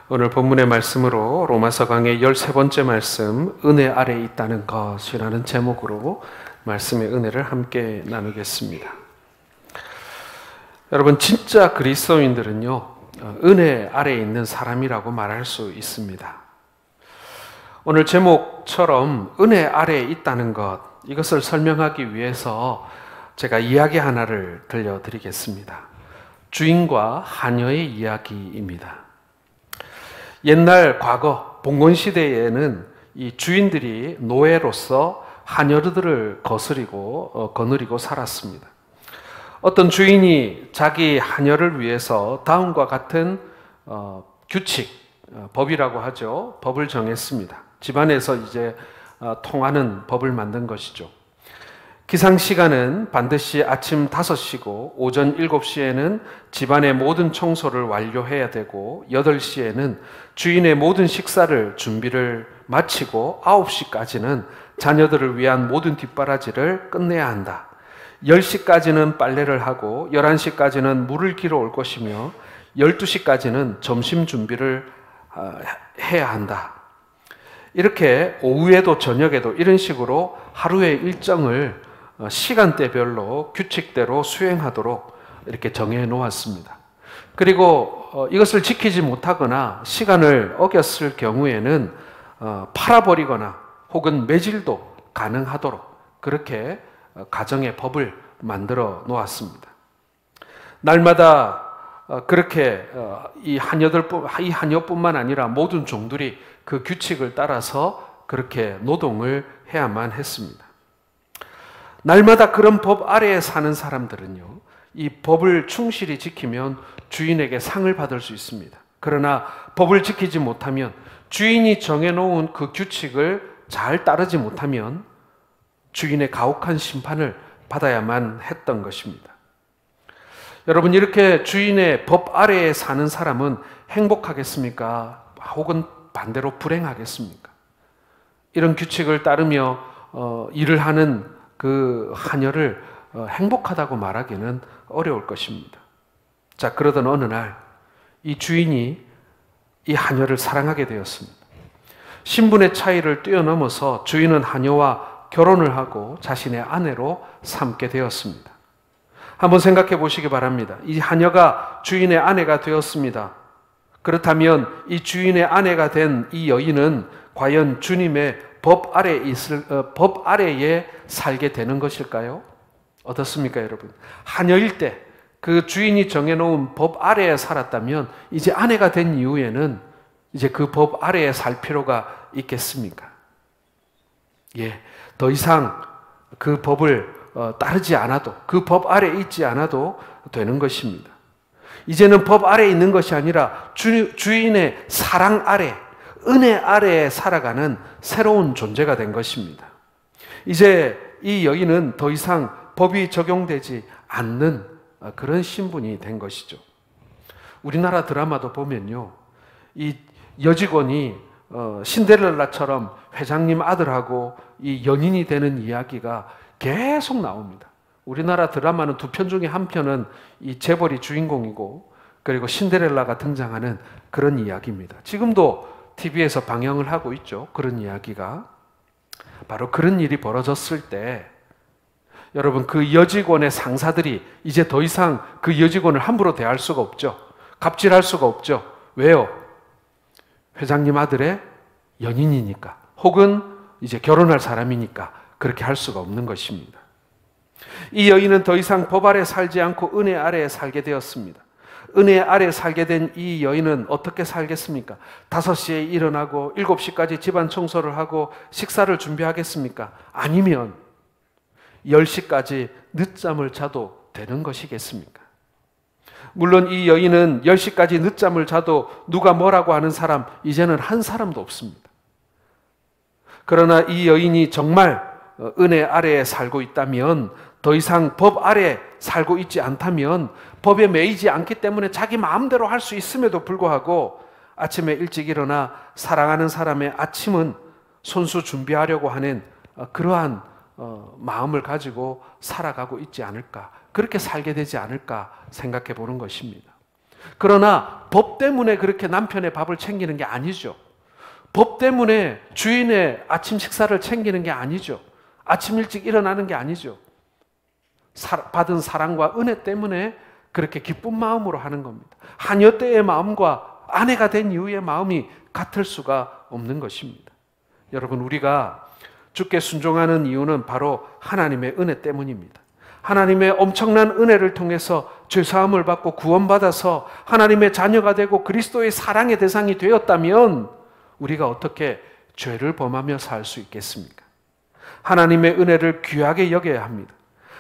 오늘 본문의 말씀으로 로마서 강의 13번째 말씀, 은혜 아래에 있다는 것이라는 제목으로 말씀의 은혜를 함께 나누겠습니다. 여러분, 진짜 그리스도인들은요, 은혜 아래에 있는 사람이라고 말할 수 있습니다. 오늘 제목처럼 은혜 아래에 있다는 것, 이것을 설명하기 위해서 제가 이야기 하나를 들려드리겠습니다. 주인과 하녀의 이야기입니다. 옛날 과거 봉건시대에는 이 주인들이 노예로서 하녀들을 거느리고 살았습니다. 어떤 주인이 자기 하녀를 위해서 다음과 같은 규칙, 법이라고 하죠. 법을 정했습니다. 집안에서 이제 통하는 법을 만든 것이죠. 기상시간은 반드시 아침 5시고 오전 7시에는 집안의 모든 청소를 완료해야 되고 8시에는 주인의 모든 식사를 준비를 마치고 9시까지는 자녀들을 위한 모든 뒷바라지를 끝내야 한다. 10시까지는 빨래를 하고 11시까지는 물을 길어 올 것이며 12시까지는 점심 준비를 해야 한다. 이렇게 오후에도 저녁에도 이런 식으로 하루의 일정을 시간대별로 규칙대로 수행하도록 이렇게 정해 놓았습니다. 그리고 이것을 지키지 못하거나 시간을 어겼을 경우에는 팔아버리거나 혹은 매질도 가능하도록 그렇게 가정의 법을 만들어 놓았습니다. 날마다 그렇게 이 하녀뿐만 아니라 모든 종들이 그 규칙을 따라서 그렇게 노동을 해야만 했습니다. 날마다 그런 법 아래에 사는 사람들은요, 이 법을 충실히 지키면 주인에게 상을 받을 수 있습니다. 그러나 법을 지키지 못하면, 주인이 정해놓은 그 규칙을 잘 따르지 못하면 주인의 가혹한 심판을 받아야만 했던 것입니다. 여러분, 이렇게 주인의 법 아래에 사는 사람은 행복하겠습니까? 혹은 반대로 불행하겠습니까? 이런 규칙을 따르며 일을 하는 그 하녀를 행복하다고 말하기는 어려울 것입니다. 자, 그러던 어느 날 이 주인이 이 하녀를 사랑하게 되었습니다. 신분의 차이를 뛰어넘어서 주인은 하녀와 결혼을 하고 자신의 아내로 삼게 되었습니다. 한번 생각해 보시기 바랍니다. 이 하녀가 주인의 아내가 되었습니다. 그렇다면 이 주인의 아내가 된 이 여인은 과연 주님의 법 아래에 살게 되는 것일까요? 어떻습니까, 여러분? 하녀일 때 그 주인이 정해놓은 법 아래에 살았다면 이제 아내가 된 이후에는 이제 그 법 아래에 살 필요가 있겠습니까? 예, 더 이상 그 법을 따르지 않아도, 그 법 아래에 있지 않아도 되는 것입니다. 이제는 법 아래에 있는 것이 아니라 주인의 사랑 아래, 은혜 아래에 살아가는 새로운 존재가 된 것입니다. 이제 이 여인은 더 이상 법이 적용되지 않는 그런 신분이 된 것이죠. 우리나라 드라마도 보면요, 이 여직원이 신데렐라처럼 회장님 아들하고 이 연인이 되는 이야기가 계속 나옵니다. 우리나라 드라마는 2편 중에 1편은 이 재벌이 주인공이고, 그리고 신데렐라가 등장하는 그런 이야기입니다. 지금도 TV에서 방영을 하고 있죠. 그런 이야기가. 바로 그런 일이 벌어졌을 때 여러분, 그 여직원의 상사들이 이제 더 이상 그 여직원을 함부로 대할 수가 없죠. 갑질할 수가 없죠. 왜요? 회장님 아들의 연인이니까, 혹은 이제 결혼할 사람이니까 그렇게 할 수가 없는 것입니다. 이 여인은 더 이상 법 아래 살지 않고 은혜 아래에 살게 되었습니다. 은혜 아래 살게 된 이 여인은 어떻게 살겠습니까? 5시에 일어나고 7시까지 집안 청소를 하고 식사를 준비하겠습니까? 아니면 10시까지 늦잠을 자도 되는 것이겠습니까? 물론 이 여인은 10시까지 늦잠을 자도 누가 뭐라고 하는 사람 이제는 한 사람도 없습니다. 그러나 이 여인이 정말 은혜 아래에 살고 있다면, 더 이상 법 아래에 살고 있지 않다면, 법에 매이지 않기 때문에 자기 마음대로 할 수 있음에도 불구하고 아침에 일찍 일어나 사랑하는 사람의 아침은 손수 준비하려고 하는 그러한 마음을 가지고 살아가고 있지 않을까, 그렇게 살게 되지 않을까 생각해 보는 것입니다. 그러나 법 때문에 그렇게 남편의 밥을 챙기는 게 아니죠. 법 때문에 주인의 아침 식사를 챙기는 게 아니죠. 아침 일찍 일어나는 게 아니죠. 받은 사랑과 은혜 때문에 그렇게 기쁜 마음으로 하는 겁니다. 하녀 때의 마음과 아내가 된 이후의 마음이 같을 수가 없는 것입니다. 여러분, 우리가 주께 순종하는 이유는 바로 하나님의 은혜 때문입니다. 하나님의 엄청난 은혜를 통해서 죄사함을 받고 구원받아서 하나님의 자녀가 되고 그리스도의 사랑의 대상이 되었다면 우리가 어떻게 죄를 범하며 살 수 있겠습니까? 하나님의 은혜를 귀하게 여겨야 합니다.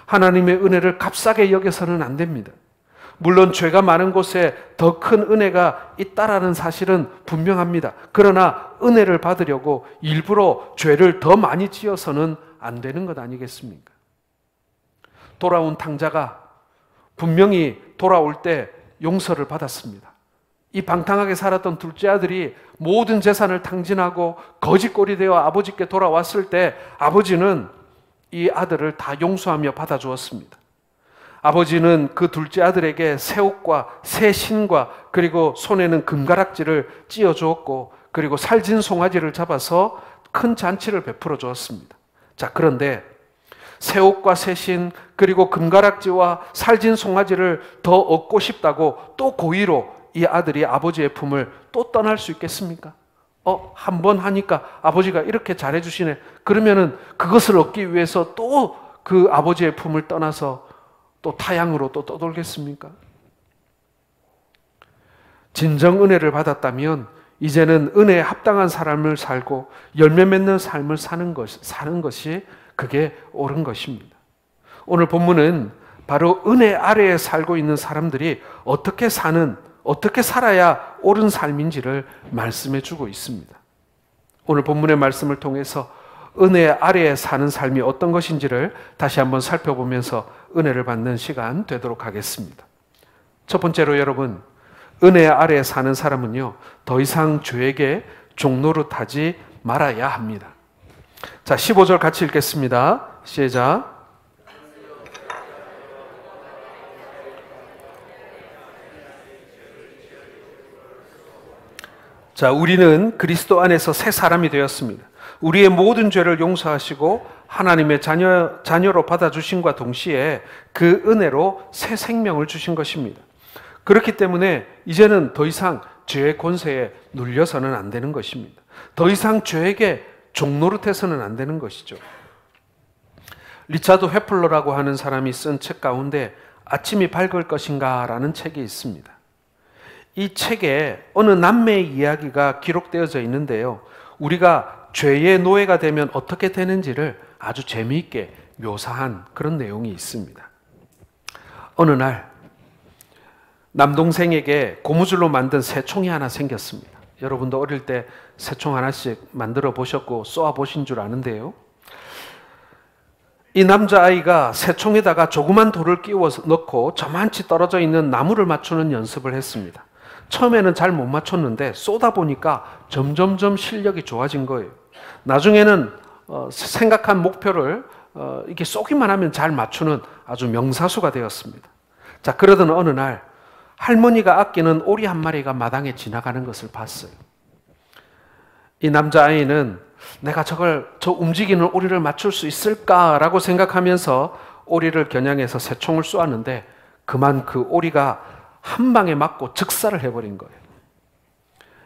하나님의 은혜를 값싸게 여겨서는 안 됩니다. 물론 죄가 많은 곳에 더 큰 은혜가 있다라는 사실은 분명합니다. 그러나 은혜를 받으려고 일부러 죄를 더 많이 지어서는 안 되는 것 아니겠습니까? 돌아온 탕자가 분명히 돌아올 때 용서를 받았습니다. 이 방탕하게 살았던 둘째 아들이 모든 재산을 탕진하고 거지꼴이 되어 아버지께 돌아왔을 때 아버지는 이 아들을 다 용서하며 받아주었습니다. 아버지는 그 둘째 아들에게 새 옷과 새 신과 그리고 손에는 금가락지를 찧어 주었고 그리고 살진 송아지를 잡아서 큰 잔치를 베풀어 주었습니다. 자, 그런데 새 옷과 새 신 그리고 금가락지와 살진 송아지를 더 얻고 싶다고 또 고의로 이 아들이 아버지의 품을 또 떠날 수 있겠습니까? 한 번 하니까 아버지가 이렇게 잘해주시네. 그러면은 그것을 얻기 위해서 또 그 아버지의 품을 떠나서 또 타향으로 또 떠돌겠습니까? 진정 은혜를 받았다면 이제는 은혜에 합당한 삶을 살고 열매 맺는 삶을 사는 것이 그게 옳은 것입니다. 오늘 본문은 바로 은혜 아래에 살고 있는 사람들이 어떻게 살아야 옳은 삶인지를 말씀해 주고 있습니다. 오늘 본문의 말씀을 통해서 은혜 아래에 사는 삶이 어떤 것인지를 다시 한번 살펴보면서 은혜를 받는 시간 되도록 하겠습니다. 첫 번째로 여러분, 은혜 아래에 사는 사람은요, 더 이상 죄에게 종노릇하지 말아야 합니다. 자, 15절 같이 읽겠습니다. 시작. 자, 우리는 그리스도 안에서 새 사람이 되었습니다. 우리의 모든 죄를 용서하시고 하나님의 자녀로 받아주신과 동시에 그 은혜로 새 생명을 주신 것입니다. 그렇기 때문에 이제는 더 이상 죄의 권세에 눌려서는 안 되는 것입니다. 더 이상 죄에게 종노릇해서는 안 되는 것이죠. 리차드 회플러라고 하는 사람이 쓴 책 가운데 아침이 밝을 것인가 라는 책이 있습니다. 이 책에 어느 남매의 이야기가 기록되어져 있는데요. 우리가 죄의 노예가 되면 어떻게 되는지를 아주 재미있게 묘사한 그런 내용이 있습니다. 어느 날 남동생에게 고무줄로 만든 새총이 하나 생겼습니다. 여러분도 어릴 때 새총 하나씩 만들어 보셨고 쏘아 보신 줄 아는데요. 이 남자아이가 새총에다가 조그만 돌을 끼워 넣고 저만치 떨어져 있는 나무를 맞추는 연습을 했습니다. 처음에는 잘 못 맞췄는데 쏘다 보니까 점점점 실력이 좋아진 거예요. 나중에는 생각한 목표를 이렇게 쏘기만 하면 잘 맞추는 아주 명사수가 되었습니다. 자, 그러던 어느 날 할머니가 아끼는 오리 한 마리가 마당에 지나가는 것을 봤어요. 이 남자아이는 내가 저 움직이는 오리를 맞출 수 있을까라고 생각하면서 오리를 겨냥해서 새총을 쏘았는데 그만 그 오리가 한 방에 맞고 즉사를 해버린 거예요.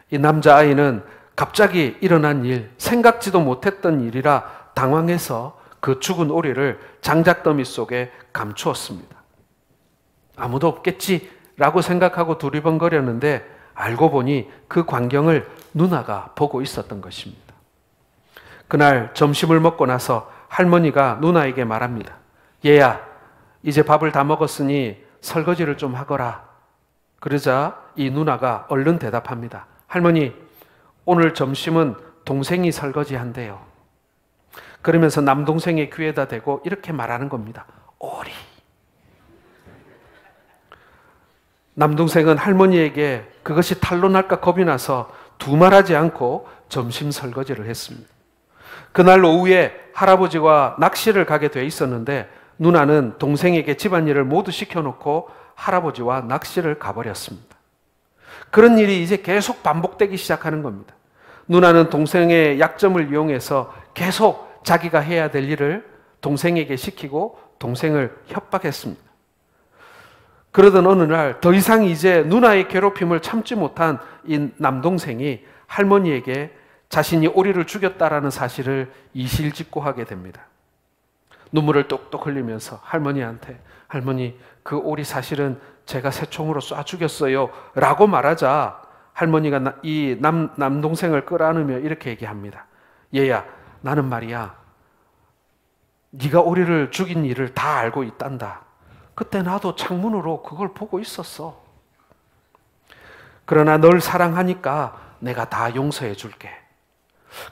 이 남자아이는 갑자기 일어난 일, 생각지도 못했던 일이라 당황해서 그 죽은 오리를 장작더미 속에 감추었습니다. 아무도 없겠지라고 생각하고 두리번거렸는데 알고 보니 그 광경을 누나가 보고 있었던 것입니다. 그날 점심을 먹고 나서 할머니가 누나에게 말합니다. 얘야, 이제 밥을 다 먹었으니 설거지를 좀 하거라. 그러자 이 누나가 얼른 대답합니다. 할머니, 오늘 점심은 동생이 설거지한대요. 그러면서 남동생의 귀에다 대고 이렇게 말하는 겁니다. 오리. 남동생은 할머니에게 그것이 탄로 날까 겁이 나서 두말하지 않고 점심 설거지를 했습니다. 그날 오후에 할아버지와 낚시를 가게 돼 있었는데 누나는 동생에게 집안일을 모두 시켜놓고 할아버지와 낚시를 가버렸습니다. 그런 일이 이제 계속 반복되기 시작하는 겁니다. 누나는 동생의 약점을 이용해서 계속 자기가 해야 될 일을 동생에게 시키고 동생을 협박했습니다. 그러던 어느 날 더 이상 이제 누나의 괴롭힘을 참지 못한 이 남동생이 할머니에게 자신이 오리를 죽였다라는 사실을 이실직고하게 됩니다. 눈물을 뚝뚝 흘리면서 할머니한테 할머니 그 오리 사실은 제가 새총으로 쏴 죽였어요 라고 말하자 할머니가 이 남동생을 끌어안으며 이렇게 얘기합니다. 얘야 나는 말이야 네가 오리를 죽인 일을 다 알고 있단다. 그때 나도 창문으로 그걸 보고 있었어. 그러나 널 사랑하니까 내가 다 용서해 줄게.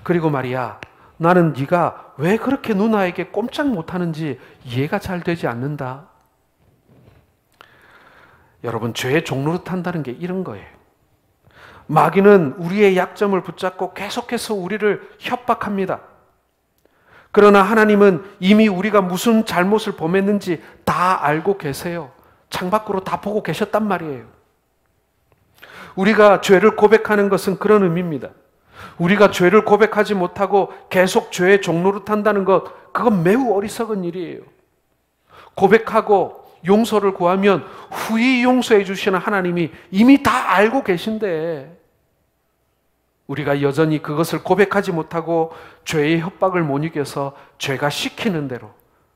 그리고 말이야 나는 네가 왜 그렇게 누나에게 꼼짝 못하는지 이해가 잘 되지 않는다. 여러분 죄의 종노릇한다는 게 이런 거예요. 마귀는 우리의 약점을 붙잡고 계속해서 우리를 협박합니다. 그러나 하나님은 이미 우리가 무슨 잘못을 범했는지 다 알고 계세요. 창밖으로 다 보고 계셨단 말이에요. 우리가 죄를 고백하는 것은 그런 의미입니다. 우리가 죄를 고백하지 못하고 계속 죄의 종노릇한다는 것, 그건 매우 어리석은 일이에요. 고백하고 용서를 구하면 후히 용서해 주시는 하나님이 이미 다 알고 계신데 우리가 여전히 그것을 고백하지 못하고 죄의 협박을 못 이겨서 죄가 시키는 대로,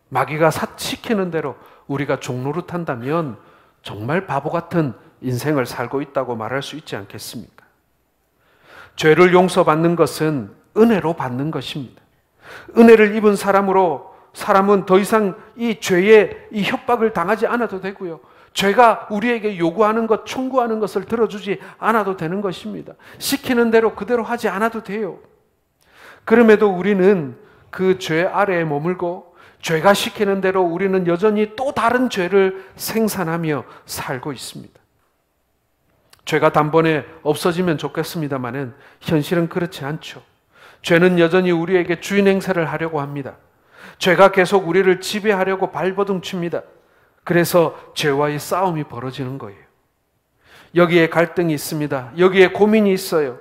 마귀가 시키는 대로 우리가 종노릇한다면 정말 바보 같은 인생을 살고 있다고 말할 수 있지 않겠습니까? 죄를 용서받는 것은 은혜로 받는 것입니다. 은혜를 입은 사람은 더 이상 이 죄의 이 협박을 당하지 않아도 되고요. 죄가 우리에게 요구하는 것, 청구하는 것을 들어주지 않아도 되는 것입니다. 시키는 대로 그대로 하지 않아도 돼요. 그럼에도 우리는 그 죄 아래에 머물고 죄가 시키는 대로 우리는 여전히 또 다른 죄를 생산하며 살고 있습니다. 죄가 단번에 없어지면 좋겠습니다만은 현실은 그렇지 않죠. 죄는 여전히 우리에게 주인 행세를 하려고 합니다. 죄가 계속 우리를 지배하려고 발버둥칩니다. 그래서 죄와의 싸움이 벌어지는 거예요. 여기에 갈등이 있습니다. 여기에 고민이 있어요.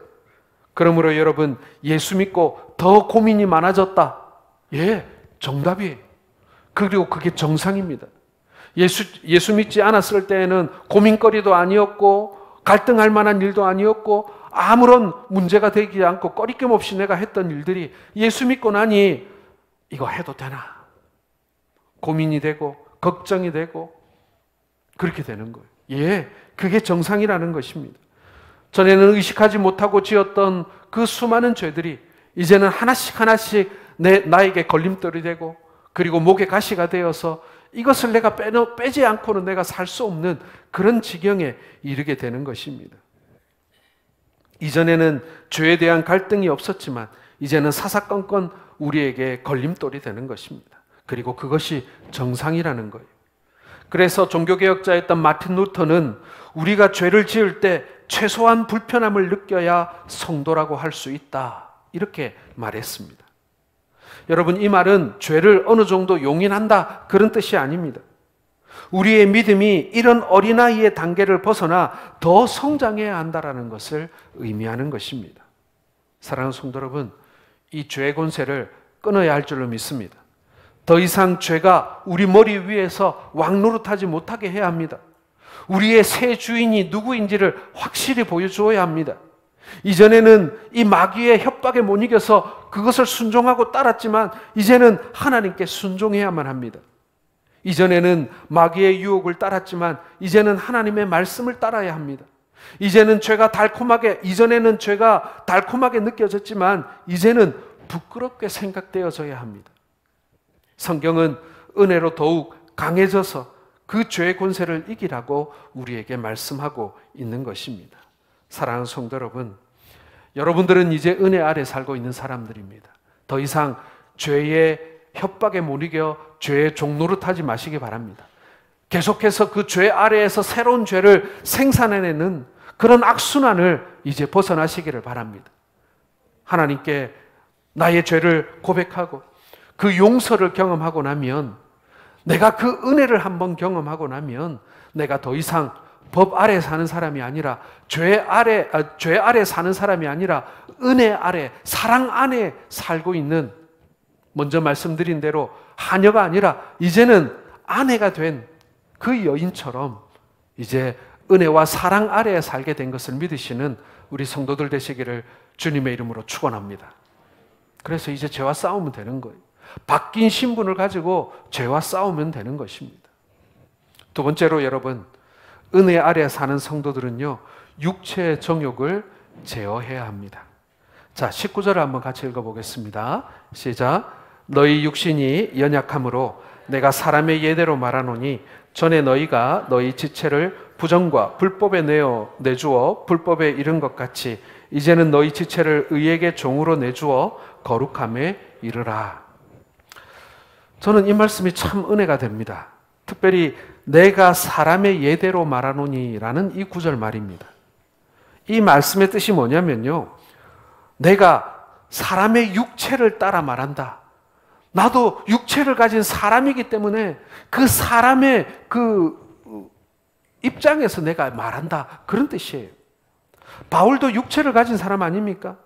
그러므로 여러분 예수 믿고 더 고민이 많아졌다. 예, 정답이에요. 그리고 그게 정상입니다. 예수 믿지 않았을 때에는 고민거리도 아니었고 갈등할 만한 일도 아니었고 아무런 문제가 되지 않고 꺼리낌 없이 내가 했던 일들이 예수 믿고 나니 이거 해도 되나? 고민이 되고 걱정이 되고 그렇게 되는 거예요. 예, 그게 정상이라는 것입니다. 전에는 의식하지 못하고 지었던 그 수많은 죄들이 이제는 하나씩 나에게 걸림돌이 되고 그리고 목에 가시가 되어서 이것을 내가 빼지 않고는 내가 살 수 없는 그런 지경에 이르게 되는 것입니다. 이전에는 죄에 대한 갈등이 없었지만 이제는 사사건건 우리에게 걸림돌이 되는 것입니다. 그리고 그것이 정상이라는 거예요. 그래서 종교개혁자였던 마틴 루터는 우리가 죄를 지을 때 최소한 불편함을 느껴야 성도라고 할 수 있다. 이렇게 말했습니다. 여러분, 이 말은 죄를 어느 정도 용인한다 그런 뜻이 아닙니다. 우리의 믿음이 이런 어린아이의 단계를 벗어나 더 성장해야 한다는 것을 의미하는 것입니다. 사랑하는 성도 여러분, 이 죄의 권세를 끊어야 할 줄로 믿습니다. 더 이상 죄가 우리 머리 위에서 왕노릇하지 못하게 해야 합니다. 우리의 새 주인이 누구인지를 확실히 보여주어야 합니다. 이전에는 이 마귀의 협박에 못 이겨서 그것을 순종하고 따랐지만 이제는 하나님께 순종해야만 합니다. 이전에는 마귀의 유혹을 따랐지만 이제는 하나님의 말씀을 따라야 합니다. 이전에는 죄가 달콤하게 느껴졌지만 이제는 부끄럽게 생각되어져야 합니다. 성경은 은혜로 더욱 강해져서 그 죄의 권세를 이기라고 우리에게 말씀하고 있는 것입니다. 사랑하는 성도 여러분, 여러분들은 이제 은혜 아래 살고 있는 사람들입니다. 더 이상 죄의 협박에 못 이겨 죄의 종노릇하지 마시기 바랍니다. 계속해서 그 죄 아래에서 새로운 죄를 생산해내는 그런 악순환을 이제 벗어나시기를 바랍니다. 하나님께 나의 죄를 고백하고 그 용서를 경험하고 나면, 내가 그 은혜를 한번 경험하고 나면 내가 더 이상 법 아래 사는 사람이 아니라 죄 아래 사는 사람이 아니라 은혜 아래, 사랑 안에 살고 있는, 먼저 말씀드린 대로 하녀가 아니라 이제는 아내가 된 그 여인처럼 이제 은혜와 사랑 아래에 살게 된 것을 믿으시는 우리 성도들 되시기를 주님의 이름으로 축원합니다. 그래서 이제 죄와 싸우면 되는 거예요. 바뀐 신분을 가지고 죄와 싸우면 되는 것입니다. 두 번째로 여러분, 은혜 아래 사는 성도들은요, 육체의 정욕을 제어해야 합니다. 자, 19절을 한번 같이 읽어보겠습니다. 시작. 너희 육신이 연약함으로 내가 사람의 예대로 말하노니 전에 너희가 너희 지체를 부정과 불법에 내주어 불법에 이른 것 같이 이제는 너희 지체를 의에게 종으로 내주어 거룩함에 이르라. 저는 이 말씀이 참 은혜가 됩니다. 특별히 내가 사람의 예대로 말하노니 라는 이 구절 말입니다. 이 말씀의 뜻이 뭐냐면요, 내가 사람의 육체를 따라 말한다. 나도 육체를 가진 사람이기 때문에 그 사람의 그 입장에서 내가 말한다, 그런 뜻이에요. 바울도 육체를 가진 사람 아닙니까?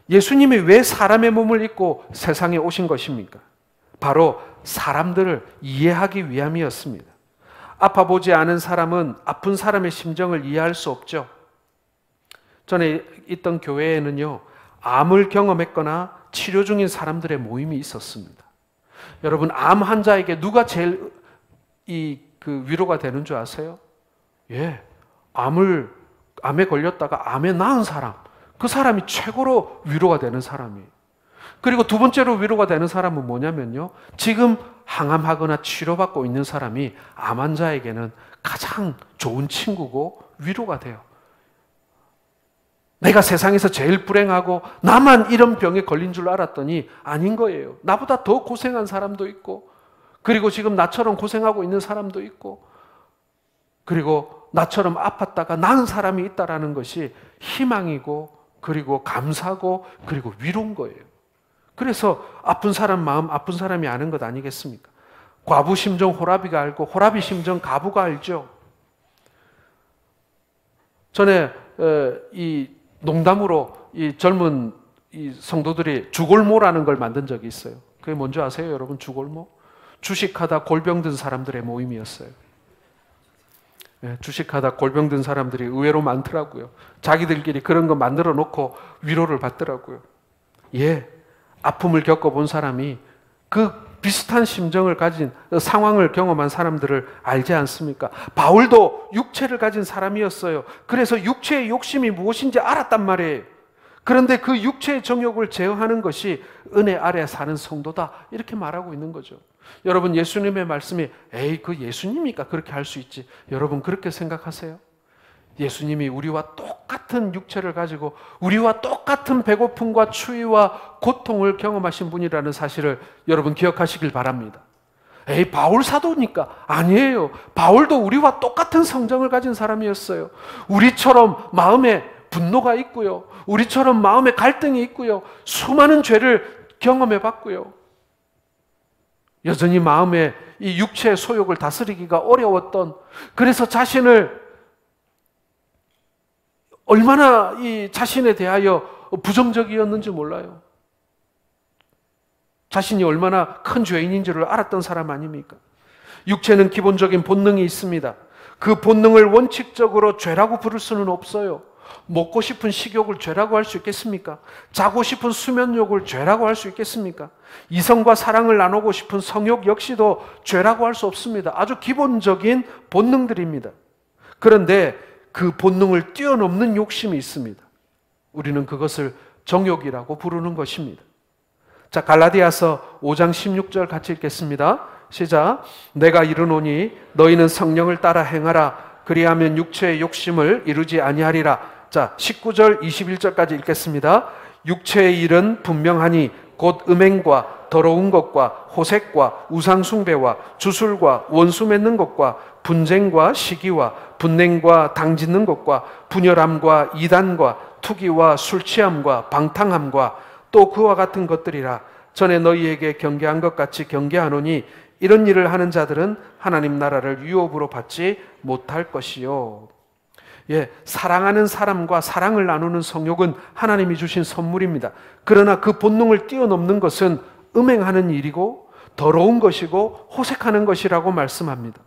예수님이 왜 사람의 몸을 입고 세상에 오신 것입니까? 바로 사람들을 이해하기 위함이었습니다. 아파보지 않은 사람은 아픈 사람의 심정을 이해할 수 없죠. 전에 있던 교회에는요, 암을 경험했거나 치료 중인 사람들의 모임이 있었습니다. 여러분, 암 환자에게 누가 제일 위로가 되는 줄 아세요? 예, 암에 걸렸다가 암에 나은 사람, 그 사람이 최고로 위로가 되는 사람이에요. 그리고 두 번째로 위로가 되는 사람은 뭐냐면요, 지금 항암하거나 치료받고 있는 사람이 암 환자에게는 가장 좋은 친구고 위로가 돼요. 내가 세상에서 제일 불행하고 나만 이런 병에 걸린 줄 알았더니 아닌 거예요. 나보다 더 고생한 사람도 있고, 그리고 지금 나처럼 고생하고 있는 사람도 있고, 그리고 나처럼 아팠다가 나은 사람이 있다라는 것이 희망이고, 그리고 감사고, 그리고 위로인 거예요. 그래서 아픈 사람 마음 아픈 사람이 아는 것 아니겠습니까? 과부 심정 호라비가 알고 호라비 심정 과부가 알죠. 전에 이 농담으로 이 젊은 이 성도들이 주골모라는 걸 만든 적이 있어요. 그게 뭔지 아세요, 여러분? 주골모? 주식하다 골병 든 사람들의 모임이었어요. 네, 주식하다 골병 든 사람들이 의외로 많더라고요. 자기들끼리 그런 거 만들어 놓고 위로를 받더라고요. 예, 아픔을 겪어본 사람이 그 비슷한 심정을 가진 상황을 경험한 사람들을 알지 않습니까? 바울도 육체를 가진 사람이었어요. 그래서 육체의 욕심이 무엇인지 알았단 말이에요. 그런데 그 육체의 정욕을 제어하는 것이 은혜 아래 사는 성도다, 이렇게 말하고 있는 거죠. 여러분, 예수님의 말씀이 에이, 그 예수님이니까 그렇게 할 수 있지, 여러분 그렇게 생각하세요? 예수님이 우리와 똑같은 육체를 가지고 우리와 똑같은 배고픔과 추위와 고통을 경험하신 분이라는 사실을 여러분 기억하시길 바랍니다. 에이, 바울 사도니까. 아니에요. 바울도 우리와 똑같은 성정을 가진 사람이었어요. 우리처럼 마음에 분노가 있고요, 우리처럼 마음에 갈등이 있고요, 수많은 죄를 경험해 봤고요, 여전히 마음에 이 육체의 소욕을 다스리기가 어려웠던, 그래서 자신을 얼마나 이 자신에 대하여 부정적이었는지 몰라요. 자신이 얼마나 큰 죄인인 줄을 알았던 사람 아닙니까? 육체는 기본적인 본능이 있습니다. 그 본능을 원칙적으로 죄라고 부를 수는 없어요. 먹고 싶은 식욕을 죄라고 할 수 있겠습니까? 자고 싶은 수면욕을 죄라고 할 수 있겠습니까? 이성과 사랑을 나누고 싶은 성욕 역시도 죄라고 할 수 없습니다. 아주 기본적인 본능들입니다. 그런데 그 본능을 뛰어넘는 욕심이 있습니다. 우리는 그것을 정욕이라고 부르는 것입니다. 자, 갈라디아서 5장 16절 같이 읽겠습니다. 시작. 내가 이르노니 너희는 성령을 따라 행하라. 그리하면 육체의 욕심을 이루지 아니하리라. 자, 19절 21절까지 읽겠습니다. 육체의 일은 분명하니 곧 음행과 더러운 것과 호색과 우상숭배와 주술과 원수 맺는 것과 분쟁과 시기와 분냉과 당짓는 것과 분열함과 이단과 투기와 술취함과 방탕함과 또 그와 같은 것들이라. 전에 너희에게 경계한 것 같이 경계하노니 이런 일을 하는 자들은 하나님 나라를 유업으로 받지 못할 것이요. 예, 사랑하는 사람과 사랑을 나누는 성욕은 하나님이 주신 선물입니다. 그러나 그 본능을 뛰어넘는 것은 음행하는 일이고 더러운 것이고 호색하는 것이라고 말씀합니다.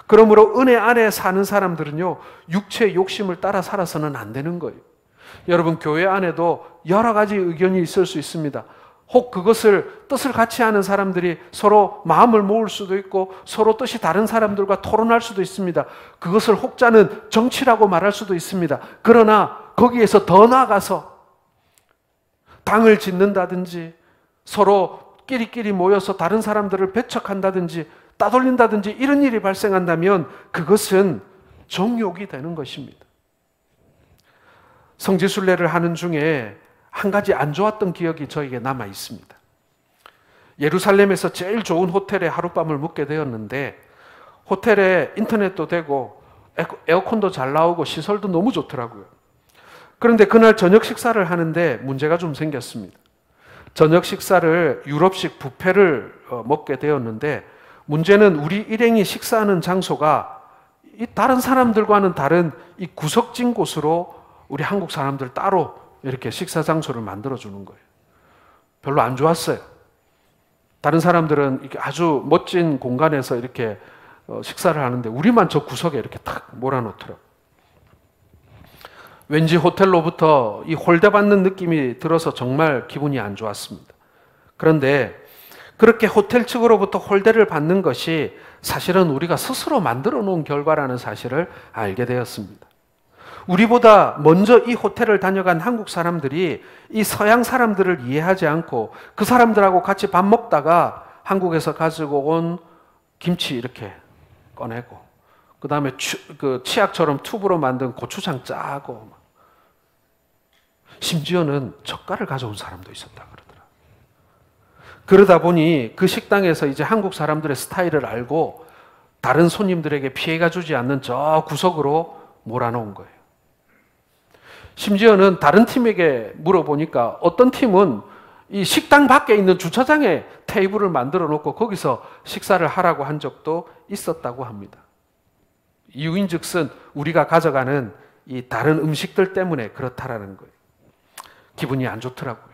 그러므로 은혜 안에 사는 사람들은요, 육체의 욕심을 따라 살아서는 안 되는 거예요. 여러분, 교회 안에도 여러 가지 의견이 있을 수 있습니다. 혹 그것을 뜻을 같이 하는 사람들이 서로 마음을 모을 수도 있고 서로 뜻이 다른 사람들과 토론할 수도 있습니다. 그것을 혹자는 정치라고 말할 수도 있습니다. 그러나 거기에서 더 나아가서 당을 짓는다든지 서로 끼리끼리 모여서 다른 사람들을 배척한다든지 따돌린다든지 이런 일이 발생한다면 그것은 정욕이 되는 것입니다. 성지순례를 하는 중에 한 가지 안 좋았던 기억이 저에게 남아 있습니다. 예루살렘에서 제일 좋은 호텔에 하룻밤을 묵게 되었는데 호텔에 인터넷도 되고 에어컨도 잘 나오고 시설도 너무 좋더라고요. 그런데 그날 저녁 식사를 하는데 문제가 좀 생겼습니다. 저녁 식사를 유럽식 뷔페를 먹게 되었는데 문제는 우리 일행이 식사하는 장소가 이 다른 사람들과는 다른 이 구석진 곳으로 우리 한국 사람들 따로 이렇게 식사 장소를 만들어주는 거예요. 별로 안 좋았어요. 다른 사람들은 이렇게 아주 멋진 공간에서 이렇게 식사를 하는데 우리만 저 구석에 이렇게 탁 몰아놓더라고요. 왠지 호텔로부터 이 홀대받는 느낌이 들어서 정말 기분이 안 좋았습니다. 그런데 그렇게 호텔 측으로부터 홀대를 받는 것이 사실은 우리가 스스로 만들어 놓은 결과라는 사실을 알게 되었습니다. 우리보다 먼저 이 호텔을 다녀간 한국 사람들이 이 서양 사람들을 이해하지 않고 그 사람들하고 같이 밥 먹다가 한국에서 가지고 온 김치 이렇게 꺼내고 그 다음에 치약처럼 튜브로 만든 고추장 짜고 심지어는 젓갈을 가져온 사람도 있었다 그러더라. 그러다 보니 그 식당에서 이제 한국 사람들의 스타일을 알고 다른 손님들에게 피해가 주지 않는 저 구석으로 몰아놓은 거예요. 심지어는 다른 팀에게 물어보니까 어떤 팀은 이 식당 밖에 있는 주차장에 테이블을 만들어 놓고 거기서 식사를 하라고 한 적도 있었다고 합니다. 이유인즉슨 우리가 가져가는 이 다른 음식들 때문에 그렇다라는 거예요. 기분이 안 좋더라고요.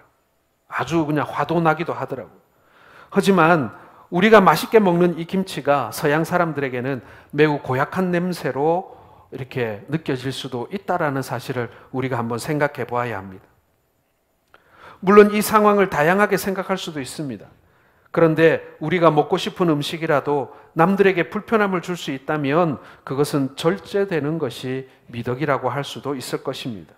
아주 그냥 화도 나기도 하더라고요. 하지만 우리가 맛있게 먹는 이 김치가 서양 사람들에게는 매우 고약한 냄새로 이렇게 느껴질 수도 있다라는 사실을 우리가 한번 생각해 보아야 합니다. 물론 이 상황을 다양하게 생각할 수도 있습니다. 그런데 우리가 먹고 싶은 음식이라도 남들에게 불편함을 줄 수 있다면 그것은 절제되는 것이 미덕이라고 할 수도 있을 것입니다.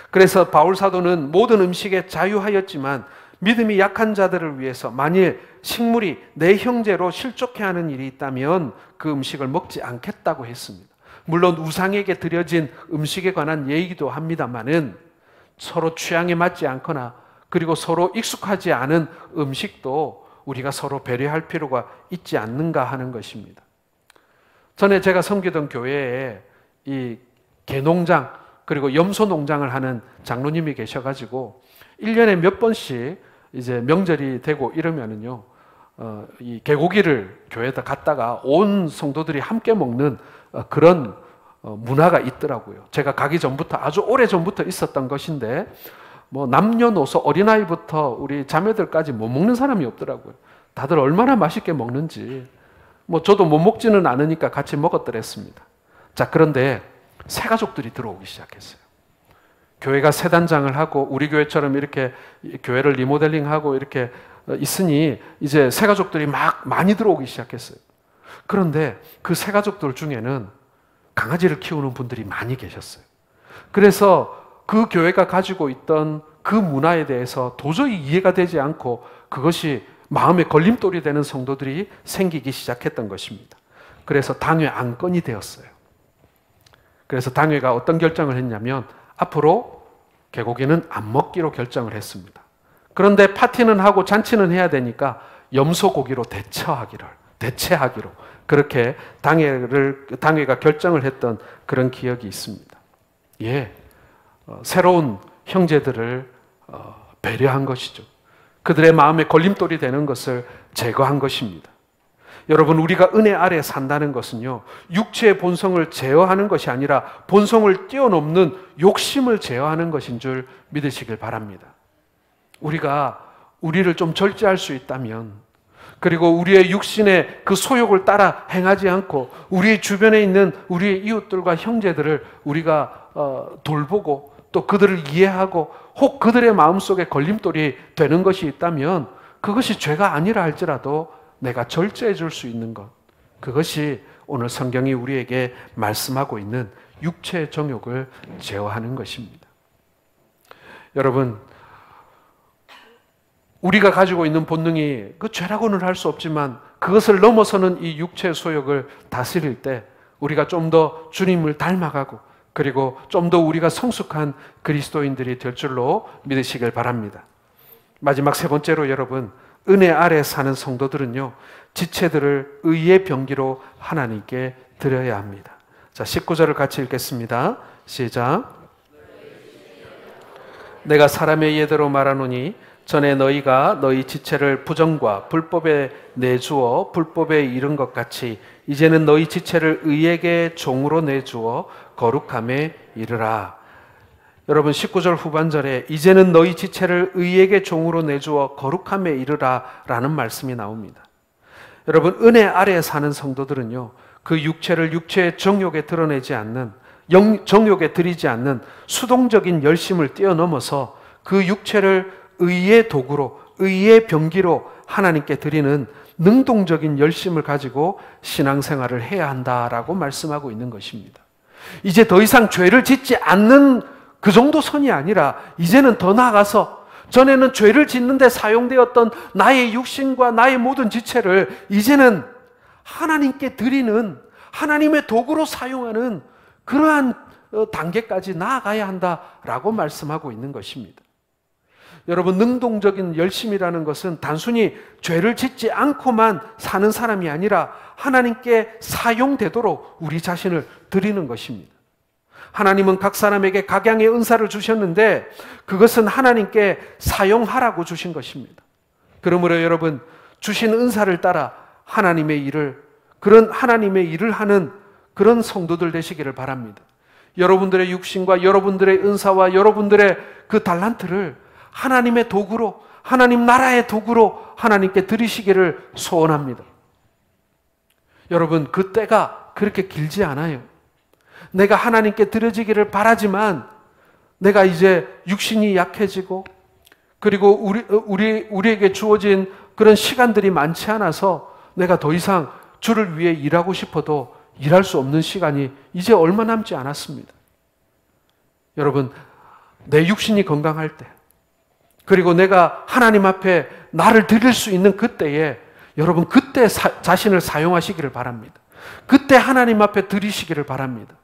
그래서 바울 사도는 모든 음식에 자유하였지만 믿음이 약한 자들을 위해서 만일 식물이 내 형제로 실족해 하는 일이 있다면 그 음식을 먹지 않겠다고 했습니다. 물론 우상에게 드려진 음식에 관한 얘기도 합니다만은 서로 취향에 맞지 않거나 그리고 서로 익숙하지 않은 음식도 우리가 서로 배려할 필요가 있지 않는가 하는 것입니다. 전에 제가 섬기던 교회에 이 개농장 그리고 염소 농장을 하는 장로님이 계셔가지고 1년에 몇 번씩 이제 명절이 되고 이러면은요, 이 개고기를 교회에다 갖다가 온 성도들이 함께 먹는 그런 문화가 있더라고요. 제가 가기 전부터 아주 오래 전부터 있었던 것인데 뭐 남녀노소 어린아이부터 우리 자매들까지 못 먹는 사람이 없더라고요. 다들 얼마나 맛있게 먹는지 뭐 저도 못 먹지는 않으니까 같이 먹었더랬습니다. 자, 그런데 새 가족들이 들어오기 시작했어요. 교회가 새 단장을 하고 우리 교회처럼 이렇게 교회를 리모델링하고 이렇게 있으니 이제 새 가족들이 막 많이 들어오기 시작했어요. 그런데 그 새 가족들 중에는 강아지를 키우는 분들이 많이 계셨어요. 그래서 그 교회가 가지고 있던 그 문화에 대해서 도저히 이해가 되지 않고 그것이 마음의 걸림돌이 되는 성도들이 생기기 시작했던 것입니다. 그래서 당회 안건이 되었어요. 그래서 당회가 어떤 결정을 했냐면 앞으로 개고기는 안 먹기로 결정을 했습니다. 그런데 파티는 하고 잔치는 해야 되니까 염소고기로 대체하기로 그렇게 당회가 결정을 했던 그런 기억이 있습니다. 예, 새로운 형제들을 배려한 것이죠. 그들의 마음에 걸림돌이 되는 것을 제거한 것입니다. 여러분, 우리가 은혜 아래 산다는 것은요, 육체의 본성을 제어하는 것이 아니라 본성을 뛰어넘는 욕심을 제어하는 것인 줄 믿으시길 바랍니다. 우리가 우리를 좀 절제할 수 있다면, 그리고 우리의 육신의 그 소욕을 따라 행하지 않고 우리 주변에 있는 우리의 이웃들과 형제들을 우리가 돌보고 또 그들을 이해하고 혹 그들의 마음속에 걸림돌이 되는 것이 있다면, 그것이 죄가 아니라 할지라도 내가 절제해 줄 수 있는 것, 그것이 오늘 성경이 우리에게 말씀하고 있는 육체의 정욕을 제어하는 것입니다. 여러분, 우리가 가지고 있는 본능이 그 죄라고는 할 수 없지만 그것을 넘어서는 이 육체의 소욕을 다스릴 때 우리가 좀 더 주님을 닮아가고, 그리고 좀 더 우리가 성숙한 그리스도인들이 될 줄로 믿으시길 바랍니다. 마지막 세 번째로, 여러분, 은혜 아래 사는 성도들은요, 지체들을 의의 병기로 하나님께 드려야 합니다. 자, 19절을 같이 읽겠습니다. 시작. 내가 사람의 예대로 말하노니 전에 너희가 너희 지체를 부정과 불법에 내주어 불법에 이른 것 같이 이제는 너희 지체를 의에게 종으로 내주어 거룩함에 이르라. 여러분, 19절 후반절에 이제는 너희 지체를 의에게 종으로 내주어 거룩함에 이르라 라는 말씀이 나옵니다. 여러분, 은혜 아래에 사는 성도들은요, 그 육체를 육체의 정욕에 드러내지 않는, 정욕에 들이지 않는 수동적인 열심을 뛰어넘어서 그 육체를 의의 도구로, 의의 병기로 하나님께 드리는 능동적인 열심을 가지고 신앙생활을 해야 한다라고 말씀하고 있는 것입니다. 이제 더 이상 죄를 짓지 않는 그 정도 선이 아니라 이제는 더 나아가서, 전에는 죄를 짓는데 사용되었던 나의 육신과 나의 모든 지체를 이제는 하나님께 드리는, 하나님의 도구로 사용하는 그러한 단계까지 나아가야 한다라고 말씀하고 있는 것입니다. 여러분, 능동적인 열심이라는 것은 단순히 죄를 짓지 않고만 사는 사람이 아니라 하나님께 사용되도록 우리 자신을 드리는 것입니다. 하나님은 각 사람에게 각양의 은사를 주셨는데 그것은 하나님께 사용하라고 주신 것입니다. 그러므로 여러분, 주신 은사를 따라 하나님의 일을, 그런 하나님의 일을 하는 그런 성도들 되시기를 바랍니다. 여러분들의 육신과 여러분들의 은사와 여러분들의 그 달란트를 하나님의 도구로, 하나님 나라의 도구로 하나님께 드리시기를 소원합니다. 여러분, 그 때가 그렇게 길지 않아요. 내가 하나님께 드려지기를 바라지만 내가 이제 육신이 약해지고, 그리고 우리에게 주어진 그런 시간들이 많지 않아서 내가 더 이상 주를 위해 일하고 싶어도 일할 수 없는 시간이 이제 얼마 남지 않았습니다. 여러분, 내 육신이 건강할 때, 그리고 내가 하나님 앞에 나를 드릴 수 있는 그때에, 여러분, 그때 자신을 사용하시기를 바랍니다. 그때 하나님 앞에 드리시기를 바랍니다.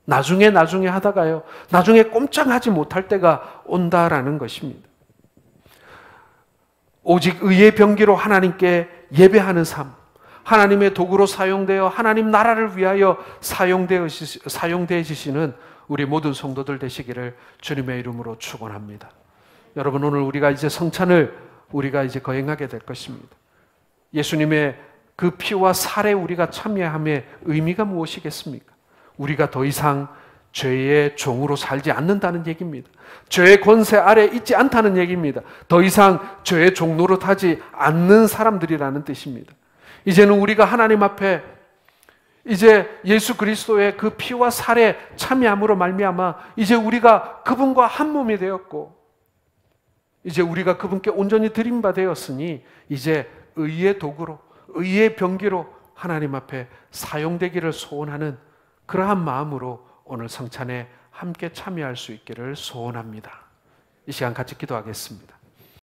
나중에 하다가요, 나중에 꼼짝하지 못할 때가 온다라는 것입니다. 오직 의의 병기로 하나님께 예배하는 삶, 하나님의 도구로 사용되어 하나님 나라를 위하여 사용되어지시는 우리 모든 성도들 되시기를 주님의 이름으로 축원합니다. 여러분, 오늘 우리가 이제 성찬을 우리가 이제 거행하게 될 것입니다. 예수님의 그 피와 살에 우리가 참여함의 의미가 무엇이겠습니까? 우리가 더 이상 죄의 종으로 살지 않는다는 얘기입니다. 죄의 권세 아래 있지 않다는 얘기입니다. 더 이상 죄의 종 노릇하지 않는 사람들이라는 뜻입니다. 이제는 우리가 하나님 앞에 이제 예수 그리스도의 그 피와 살에 참여함으로 말미암아 이제 우리가 그분과 한 몸이 되었고, 이제 우리가 그분께 온전히 드린 바 되었으니 이제 의의 도구로, 의의 병기로 하나님 앞에 사용되기를 소원하는 그러한 마음으로 오늘 성찬에 함께 참여할 수 있기를 소원합니다. 이 시간 같이 기도하겠습니다.